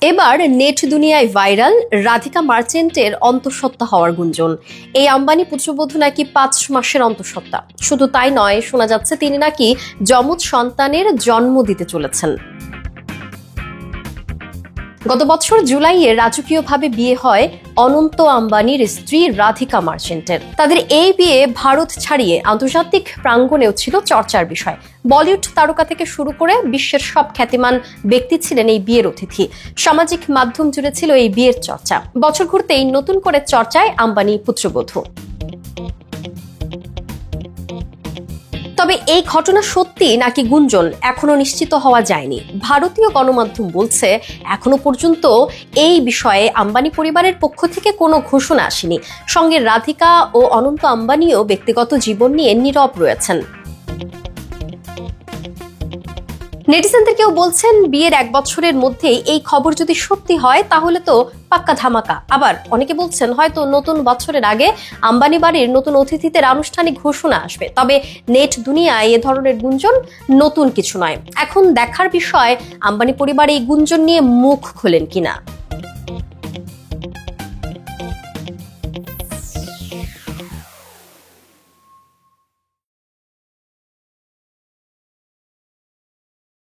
এবার নেট দুনিয়ায় ভাইরাল রাধিকা মার্চেন্টের অন্তঃসত্ত্বা হওয়ার গুঞ্জন। এই আম্বানি পুত্রবধূ নাকি 5 মাসের অন্তঃসত্ত্বা। শুধু তাই নয়, শোনা যাচ্ছে তিনি নাকি যমজ সন্তানের জন্ম দিতে চলেছেন। গত বছর জুলাইয়ে রাজকীয়ভাবে বিয়ে হয় অনন্ত আম্বানির স্ত্রী রাধিকা মার্চেন্টের। তাদের এই বিয়ে ভারত ছাড়িয়ে আন্তর্জাতিক প্রাঙ্গণেও ছিল চর্চার বিষয়। বলিউড তারকা থেকে শুরু করে বিশ্বের সব খ্যাতিমান ব্যক্তি ছিলেন এই বিয়ের অতিথি। সামাজিক মাধ্যম জুড়ে ছিল এই বিয়ের চর্চা। বছর ঘুরতেই নতুন করে চর্চায় আম্বানি পুত্রবধূ। তবে এই ঘটনা সত্যি নাকি গুঞ্জন এখনো নিশ্চিত হওয়া যায়নি। ভারতীয় গণমাধ্যম বলছে এখনো পর্যন্ত এই বিষয়ে আম্বানি পরিবারের পক্ষ থেকে কোনো ঘোষণা আসেনি। সঙ্গে রাধিকা ও অনন্ত আম্বানিও ব্যক্তিগত জীবন নিয়ে নীরব রয়েছেন। নেটিজেনদের কেউ বলছেন বিয়ের 1 বছরের মধ্যেই এই খবর যদি সত্যি হয় তাহলে তো পাক্কা ধামাকা। আবার অনেকে বলছেন হয়তো নতুন বছরের আগে আম্বানি বাড়ির নতুন অতিথিদের আনুষ্ঠানিক ঘোষণা আসবে। তবে নেট দুনিয়ায় এ ধরনের গুঞ্জন নতুন কিছু নয়। এখন দেখার বিষয় আম্বানি পরিবার এই গুঞ্জন নিয়ে মুখ খোলেন কিনা।